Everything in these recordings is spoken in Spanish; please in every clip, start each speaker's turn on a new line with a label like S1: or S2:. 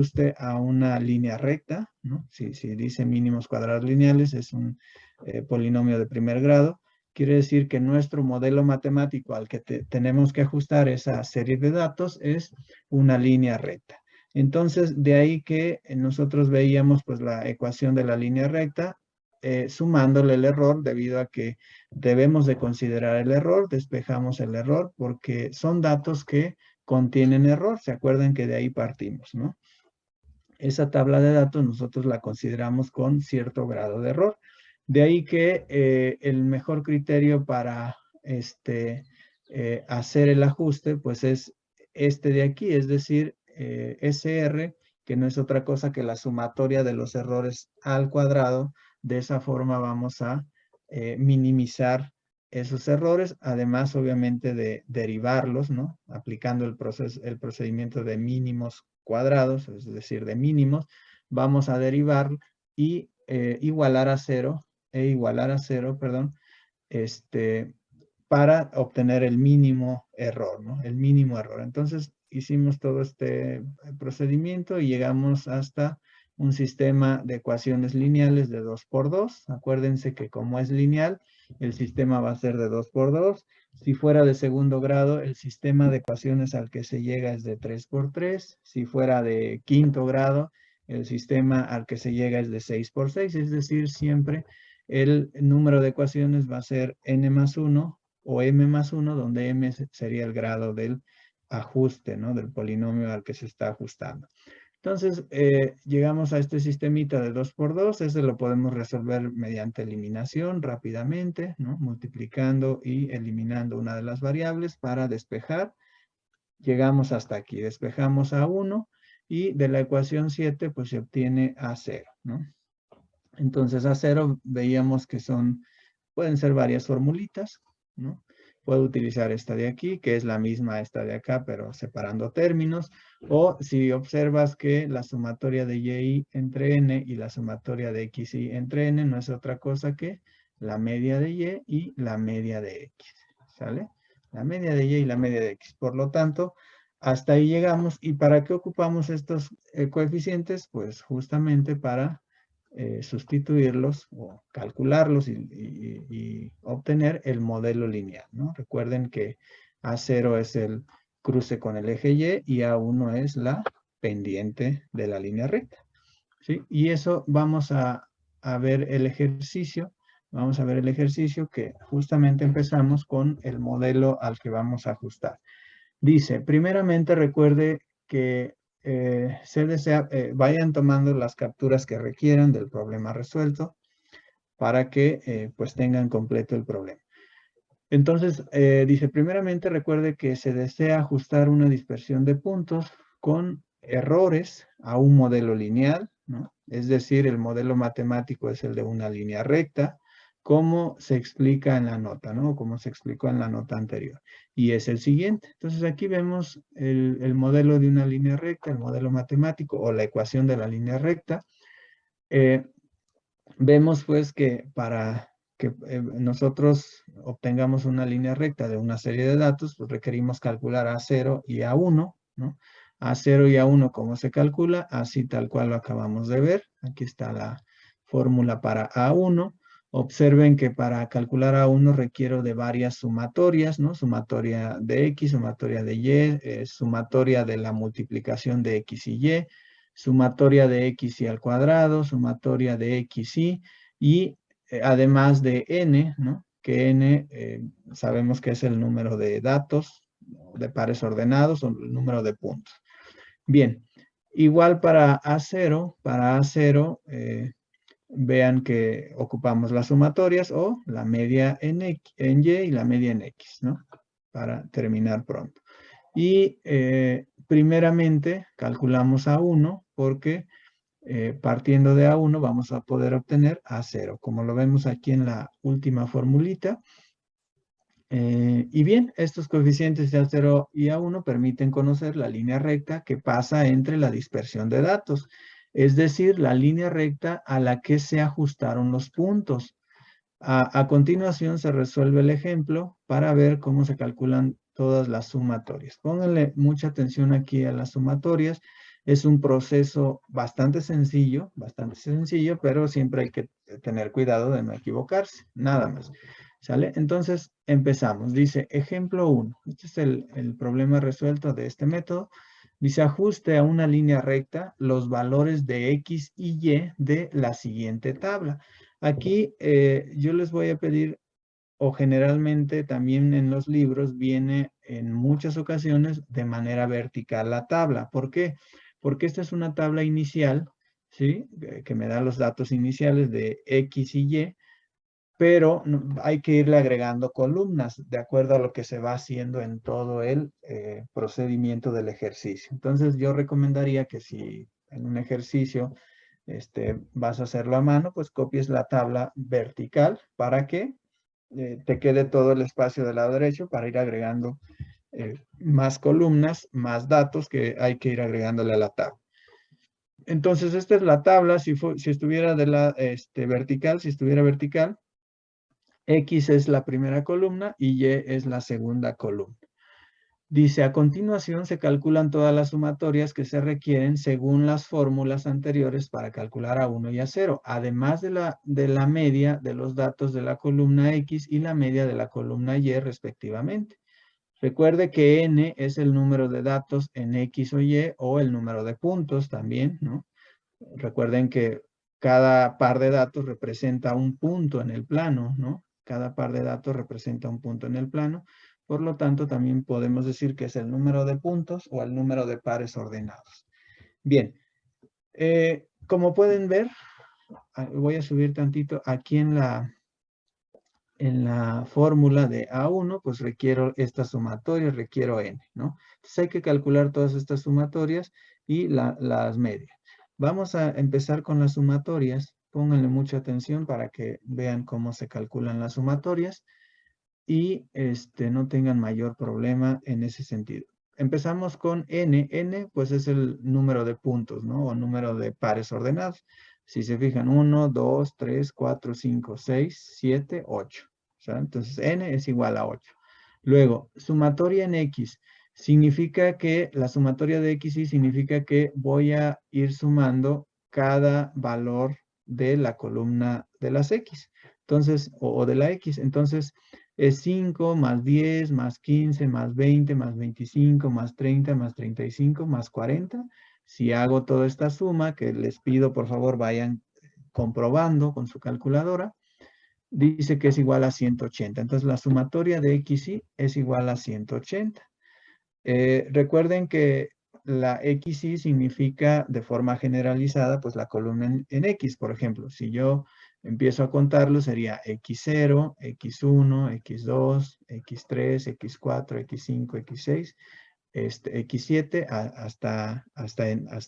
S1: ajuste a una línea recta, ¿no? Si dice mínimos cuadrados lineales, es un polinomio de primer grado. Quiere decir que nuestro modelo matemático al que tenemos que ajustar esa serie de datos es una línea recta. Entonces, de ahí que nosotros veíamos pues la ecuación de la línea recta, sumándole el error debido a que debemos de considerar el error, despejamos el error porque son datos que contienen error. ¿Se acuerdan que de ahí partimos, no? Esa tabla de datos nosotros la consideramos con cierto grado de error. De ahí que el mejor criterio para hacer el ajuste, pues es este de aquí, es decir, SR, que no es otra cosa que la sumatoria de los errores al cuadrado. De esa forma vamos a minimizar esos errores, además obviamente de derivarlos, ¿no? Aplicando el procedimiento de mínimos cuadrados, es decir, de mínimos, vamos a derivar y igualar a cero, perdón, para obtener el mínimo error, ¿no? El mínimo error. Entonces, hicimos todo este procedimiento y llegamos hasta un sistema de ecuaciones lineales de 2 por 2. Acuérdense que como es lineal, el sistema va a ser de 2 por 2. Si fuera de segundo grado, el sistema de ecuaciones al que se llega es de 3 por 3. Si fuera de quinto grado, el sistema al que se llega es de 6 por 6. Es decir, siempre el número de ecuaciones va a ser n más 1 o m más 1, donde m sería el grado del ajuste, ¿no? Del polinomio al que se está ajustando. Entonces, llegamos a este sistemita de 2 por 2. Ese lo podemos resolver mediante eliminación rápidamente, ¿no? Multiplicando y eliminando una de las variables para despejar. Llegamos hasta aquí. Despejamos a 1 y de la ecuación 7 pues se obtiene A0, ¿no? Entonces A0 veíamos que pueden ser varias formulitas, ¿no? Puedo utilizar esta de aquí, que es la misma a esta de acá, pero separando términos. O si observas que la sumatoria de y entre n y la sumatoria de xy entre n no es otra cosa que la media de y la media de x, ¿sale? La media de y y la media de x. Por lo tanto, hasta ahí llegamos. ¿Y para qué ocupamos estos coeficientes? Pues justamente para sustituirlos o calcularlos y obtener el modelo lineal, ¿no? Recuerden que A0 es el cruce con el eje y A1 es la pendiente de la línea recta, ¿sí? Y eso vamos a ver el ejercicio. Vamos a ver el ejercicio que justamente empezamos con el modelo al que vamos a ajustar. Dice, primeramente recuerde que vayan tomando las capturas que requieran del problema resuelto para que pues tengan completo el problema. Entonces, dice, primeramente recuerde que se desea ajustar una dispersión de puntos con errores a un modelo lineal, ¿no? Es decir, el modelo matemático es el de una línea recta, como se explica en la nota, ¿no? Como se explicó en la nota anterior. Y es el siguiente. Entonces, aquí vemos el modelo de una línea recta, el modelo matemático o la ecuación de la línea recta. Vemos pues que para que nosotros obtengamos una línea recta de una serie de datos, pues requerimos calcular A0 y A1, ¿no? A0 y A1, ¿cómo se calcula? Así tal cual lo acabamos de ver. Aquí está la fórmula para A1. Observen que para calcular A1 requiero de varias sumatorias, ¿no? Sumatoria de X, sumatoria de Y, sumatoria de la multiplicación de X y Y, sumatoria de x y al cuadrado, sumatoria de x y además de n, ¿no? Que n sabemos que es el número de datos, de pares ordenados o el número de puntos. Bien, igual para A0, vean que ocupamos las sumatorias o la media en Y y la media en X, ¿no? Para terminar pronto. Y primeramente calculamos A1 porque partiendo de A1 vamos a poder obtener A0, como lo vemos aquí en la última formulita. Y bien, estos coeficientes de A0 y A1 permiten conocer la línea recta que pasa entre la dispersión de datos, es decir, la línea recta a la que se ajustaron los puntos. A continuación se resuelve el ejemplo para ver cómo se calculan todas las sumatorias. Pónganle mucha atención aquí a las sumatorias. Es un proceso bastante sencillo, pero siempre hay que tener cuidado de no equivocarse, nada más. ¿Sale? Entonces, empezamos. Dice, ejemplo 1. Este es el problema resuelto de este método. Dice, ajuste a una línea recta los valores de X y Y de la siguiente tabla. Aquí yo les voy a pedir, o generalmente también en los libros viene en muchas ocasiones de manera vertical la tabla. ¿Por qué? Porque esta es una tabla inicial, ¿sí? Que me da los datos iniciales de X y Y, pero hay que irle agregando columnas de acuerdo a lo que se va haciendo en todo el procedimiento del ejercicio. Entonces yo recomendaría que si en un ejercicio vas a hacerlo a mano, pues copies la tabla vertical para que te quede todo el espacio del lado derecho para ir agregando más columnas, más datos que hay que ir agregándole a la tabla. Entonces esta es la tabla, si estuviera vertical, si estuviera vertical, X es la primera columna y Y es la segunda columna. Dice, a continuación se calculan todas las sumatorias que se requieren según las fórmulas anteriores para calcular A1 y A0, además de la media de los datos de la columna X y la media de la columna Y respectivamente. Recuerde que N es el número de datos en X o Y o el número de puntos también, ¿no? Recuerden que cada par de datos representa un punto en el plano, ¿no? Cada par de datos representa un punto en el plano. Por lo tanto, también podemos decir que es el número de puntos o el número de pares ordenados. Bien, como pueden ver, voy a subir tantito aquí en la fórmula de A1, pues requiero esta sumatoria, requiero N, ¿no? Entonces hay que calcular todas estas sumatorias y las medias. Vamos a empezar con las sumatorias. Pónganle mucha atención para que vean cómo se calculan las sumatorias y no tengan mayor problema en ese sentido. Empezamos con N. N, pues es el número de puntos, ¿no? O número de pares ordenados. Si se fijan, 1, 2, 3, 4, 5, 6, 7, 8. Entonces, N es igual a 8. Luego, sumatoria en X. Significa que, la sumatoria de X y significa que voy a ir sumando cada valor de la columna de las X. Entonces, o de la X. Entonces, es 5 más 10 más 15 más 20 más 25 más 30 más 35 más 40. Si hago toda esta suma, que les pido por favor vayan comprobando con su calculadora, dice que es igual a 180. Entonces la sumatoria de X y es igual a 180. Recuerden que la XY significa de forma generalizada, pues la columna en X, por ejemplo. Si yo empiezo a contarlo, sería X0, X1, X2, X3, X4, X5, X6, X7, hasta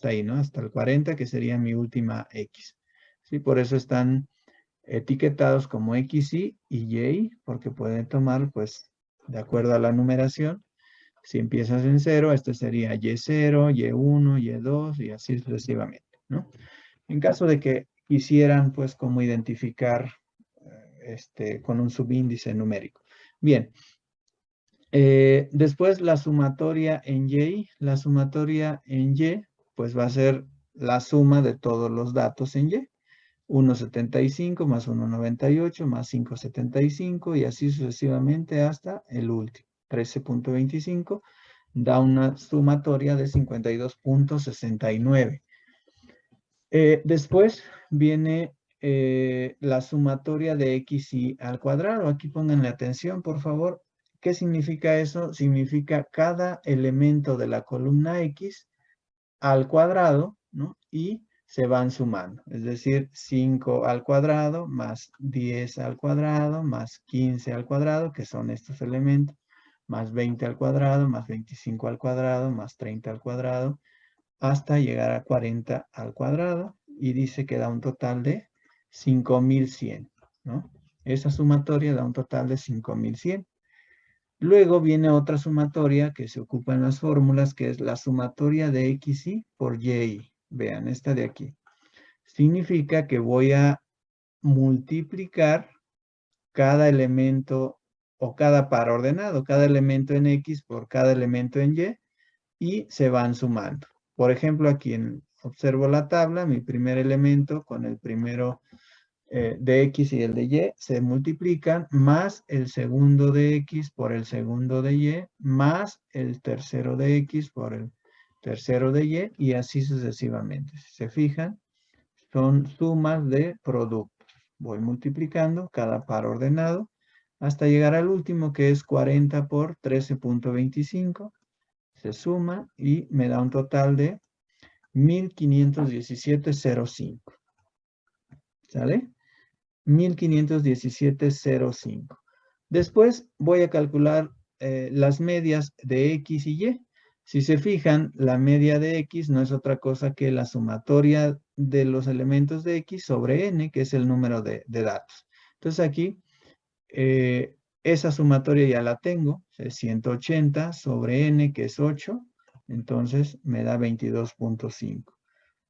S1: ahí, ¿no? Hasta el 40, que sería mi última X. ¿Sí? Por eso están etiquetados como XY y Y, porque pueden tomar, pues, de acuerdo a la numeración. Si empiezas en 0, este sería Y0, Y1, Y2 y así sucesivamente, ¿no? En caso de que quisieran, pues, como identificar con un subíndice numérico. Bien. Después la sumatoria en Y. La sumatoria en Y, pues, va a ser la suma de todos los datos en Y. 1,75 más 1,98 más 5,75 y así sucesivamente hasta el último. 13,25 da una sumatoria de 52,69. Después viene la sumatoria de XY al cuadrado. Aquí pónganle atención, por favor. ¿Qué significa eso? Significa cada elemento de la columna X al cuadrado, ¿no? Y se van sumando. Es decir, 5 al cuadrado más 10 al cuadrado más 15 al cuadrado, que son estos elementos, más 20 al cuadrado, más 25 al cuadrado, más 30 al cuadrado, hasta llegar a 40 al cuadrado. Y dice que da un total de 5100, ¿no? Esa sumatoria da un total de 5100. Luego viene otra sumatoria que se ocupa en las fórmulas, que es la sumatoria de XY por Y. Vean, esta de aquí. Significa que voy a multiplicar cada elemento o cada par ordenado, cada elemento en X por cada elemento en Y, y se van sumando. Por ejemplo, aquí observo la tabla, mi primer elemento con el primero de X y el de Y se multiplican, más el segundo de X por el segundo de Y, más el tercero de X por el tercero de Y así sucesivamente. Si se fijan, son sumas de productos. Voy multiplicando cada par ordenado hasta llegar al último, que es 40 por 13.25. Se suma y me da un total de 1517,05. ¿Sale? 1517,05. Después voy a calcular las medias de X y Y. Si se fijan, la media de X no es otra cosa que la sumatoria de los elementos de X sobre N, que es el número de datos. Entonces aquí, esa sumatoria ya la tengo, es 180 sobre N, que es 8, entonces me da 22.5.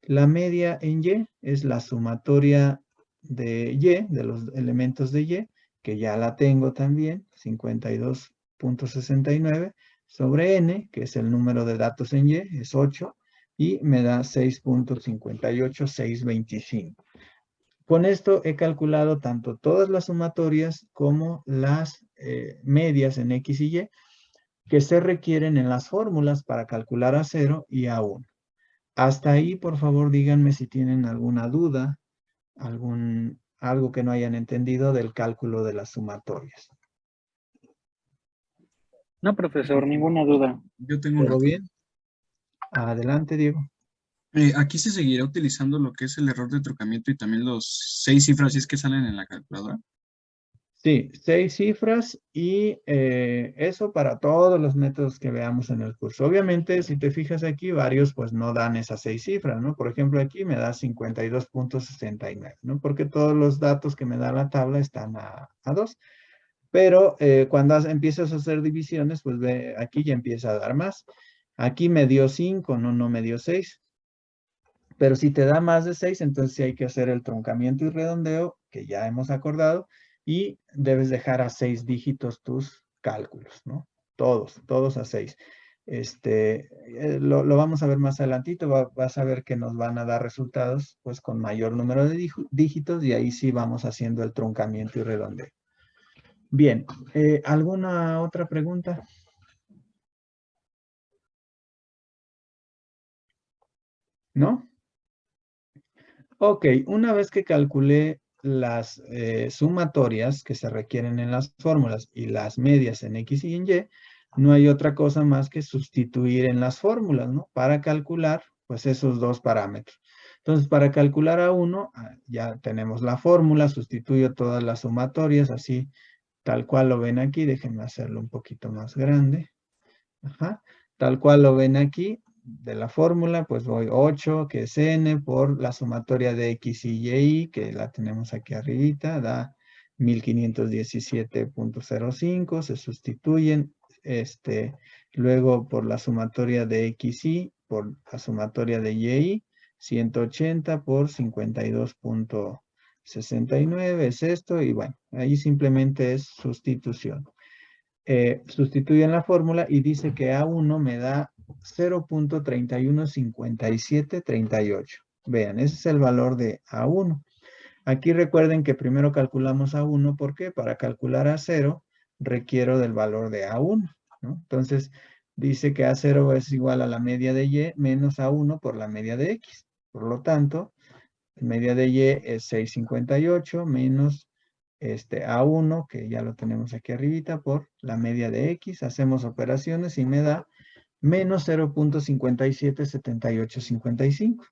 S1: La media en Y es la sumatoria de Y, de los elementos de Y, que ya la tengo también, 52.69, sobre N, que es el número de datos en Y, es 8, y me da 6.58,625. Con esto he calculado tanto todas las sumatorias como las medias en X y Y que se requieren en las fórmulas para calcular A0 y A1. Hasta ahí, por favor, díganme si tienen alguna duda, algo que no hayan entendido del cálculo de las sumatorias.
S2: No, profesor, ninguna duda.
S3: Yo tengo una
S1: ¿Todo
S3: duda.
S1: bien? Adelante, Diego.
S3: Aquí se seguirá utilizando lo que es el error de truncamiento y también los 6 cifras si es que salen en la calculadora.
S1: Sí, 6 cifras y eso para todos los métodos que veamos en el curso. Obviamente, si te fijas aquí, varios pues no dan esas 6 cifras, ¿no? Por ejemplo, aquí me da 52.69, ¿no? Porque todos los datos que me da la tabla están a 2. Pero cuando empiezas a hacer divisiones, pues ve, aquí ya empieza a dar más. Aquí me dio 5, no me dio 6. Pero si te da más de 6, entonces sí hay que hacer el truncamiento y redondeo, que ya hemos acordado, y debes dejar a 6 dígitos tus cálculos, ¿no? Todos a 6. Lo vamos a ver más adelantito, vas a ver que nos van a dar resultados pues con mayor número de dígitos y ahí sí vamos haciendo el truncamiento y redondeo. Bien, ¿alguna otra pregunta? ¿No? Ok, una vez que calculé las sumatorias que se requieren en las fórmulas y las medias en X y en Y, no hay otra cosa más que sustituir en las fórmulas, ¿no? Para calcular, pues, esos dos parámetros. Entonces, para calcular A1, ya tenemos la fórmula, sustituyo todas las sumatorias, así, tal cual lo ven aquí. Déjenme hacerlo un poquito más grande. Ajá. Tal cual lo ven aquí, de la fórmula, pues voy 8, que es n, por la sumatoria de x y y, que la tenemos aquí arribita, da 1517.05, se sustituyen, luego por la sumatoria de x y, por la sumatoria de y, 180 por 52.69 es esto, y bueno, ahí simplemente es sustitución. Sustituyen la fórmula y dice que A1 me da 0.315738. Vean, ese es el valor de A1. Aquí recuerden que primero calculamos A1, ¿por qué? Para calcular A0 requiero del valor de A1, ¿no? Entonces, dice que A0 es igual a la media de Y menos A1 por la media de X. Por lo tanto, la media de Y es 658 menos A1, que ya lo tenemos aquí arribita, por la media de X. Hacemos operaciones y me da menos 0.577855.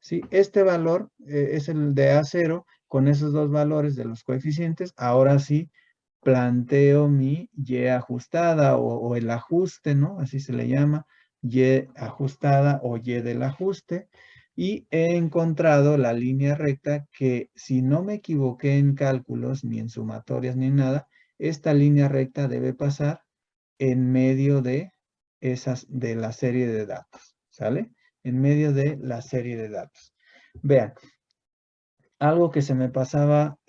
S1: ¿Sí? Este valor es el de A0 con esos dos valores de los coeficientes. Ahora sí planteo mi Y ajustada o el ajuste, ¿no? Así se le llama, Y ajustada o Y del ajuste. Y he encontrado la línea recta que, si no me equivoqué en cálculos, ni en sumatorias, ni en nada, esta línea recta debe pasar en medio de de la serie de datos, ¿sale? En medio de la serie de datos. Vean, algo que se me pasaba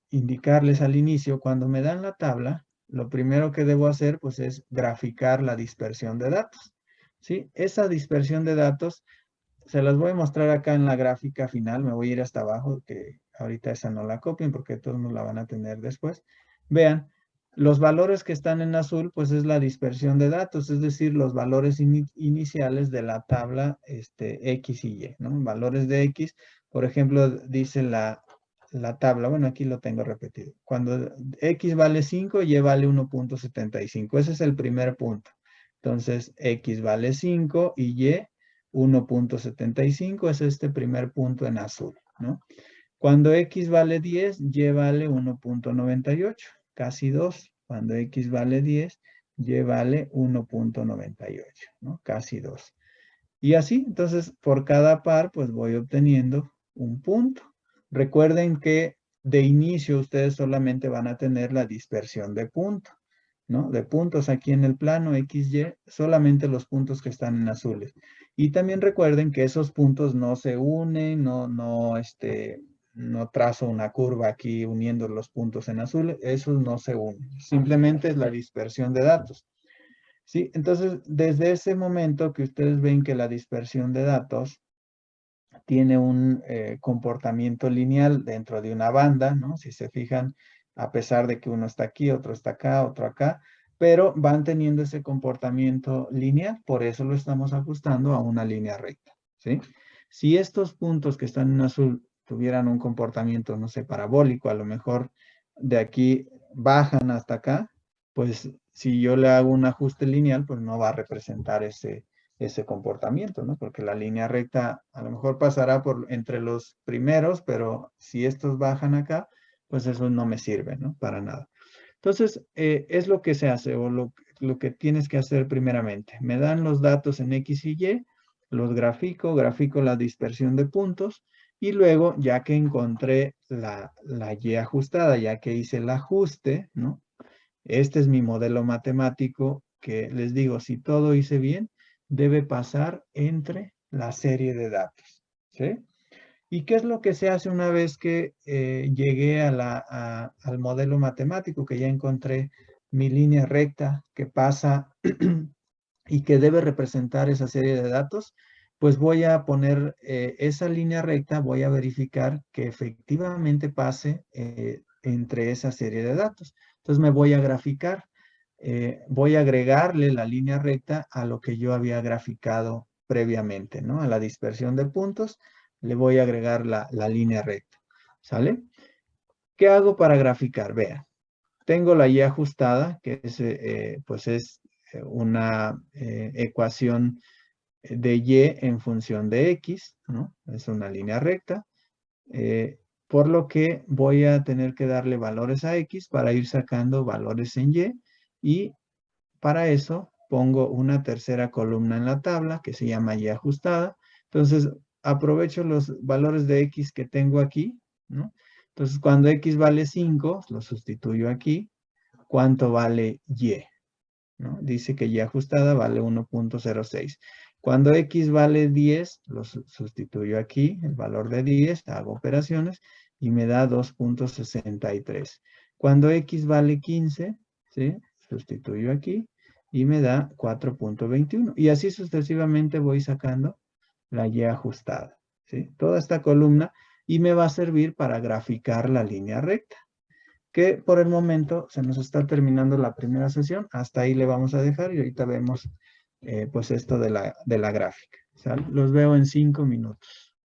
S1: indicarles al inicio, cuando me dan la tabla, lo primero que debo hacer pues es graficar la dispersión de datos. ¿sí? Esa dispersión de datos se las voy a mostrar acá en la gráfica final. Me voy a ir hasta abajo, que ahorita esa no la copien porque todos nos la van a tener después. Vean, los valores que están en azul, pues es la dispersión de datos, es decir, los valores iniciales de la tabla X y Y, ¿no? Valores de X, por ejemplo, dice la tabla, bueno, aquí lo tengo repetido. Cuando X vale 5, Y vale 1.75. Ese es el primer punto. Entonces, X vale 5 y Y 1.75 es este primer punto en azul, ¿no? Cuando X vale 10, Y vale 1.98, casi 2. Cuando X vale 10, Y vale 1.98, ¿no? Casi 2. Y así, entonces, por cada par, pues voy obteniendo un punto. Recuerden que de inicio ustedes solamente van a tener la dispersión de punto, ¿no? De puntos aquí en el plano XY, solamente los puntos que están en azules. Y también recuerden que esos puntos no se unen, no trazo una curva aquí uniendo los puntos en azul, esos no se unen. Simplemente es la dispersión de datos. Sí, entonces desde ese momento que ustedes ven que la dispersión de datos tiene un comportamiento lineal dentro de una banda, ¿no? Si se fijan, a pesar de que uno está aquí, otro está acá, otro acá, pero van teniendo ese comportamiento lineal, por eso lo estamos ajustando a una línea recta, ¿sí? Si estos puntos que están en azul tuvieran un comportamiento, no sé, parabólico, a lo mejor de aquí bajan hasta acá, pues si yo le hago un ajuste lineal, pues no va a representar ese comportamiento, ¿no? Porque la línea recta a lo mejor pasará por entre los primeros, pero si estos bajan acá, pues eso no me sirve, ¿no? Para nada. Entonces, es lo que se hace o lo que tienes que hacer primeramente. Me dan los datos en X y Y, los grafico la dispersión de puntos y luego, ya que encontré la Y ajustada, ya que hice el ajuste, ¿no? Este es mi modelo matemático que les digo, si todo hice bien, debe pasar entre la serie de datos, ¿sí? ¿Y qué es lo que se hace una vez que llegué al modelo matemático, que ya encontré mi línea recta que pasa y que debe representar esa serie de datos? Pues voy a poner esa línea recta, voy a verificar que efectivamente pase entre esa serie de datos. Entonces me voy a graficar, voy a agregarle la línea recta a lo que yo había graficado previamente, ¿no? A la dispersión de puntos le voy a agregar la línea recta, ¿sale? ¿Qué hago para graficar? Vea, tengo la Y ajustada, que es, pues es una ecuación de Y en función de X, ¿no? Es una línea recta. Por lo que voy a tener que darle valores a X para ir sacando valores en Y. Y para eso pongo una tercera columna en la tabla que se llama Y ajustada. Entonces aprovecho los valores de X que tengo aquí, ¿no? Entonces cuando X vale 5, lo sustituyo aquí. ¿Cuánto vale Y? ¿No? Dice que Y ajustada vale 1.06. Cuando X vale 10, lo sustituyo aquí, el valor de 10, hago operaciones y me da 2.63. Cuando X vale 15, ¿sí? Sustituyo aquí y me da 4.21. Y así sucesivamente voy sacando la Y ajustada, ¿sí? Toda esta columna y me va a servir para graficar la línea recta, que por el momento se nos está terminando la primera sesión. Hasta ahí le vamos a dejar y ahorita vemos pues esto de la gráfica. ¿Sale? Los veo en 5 minutos.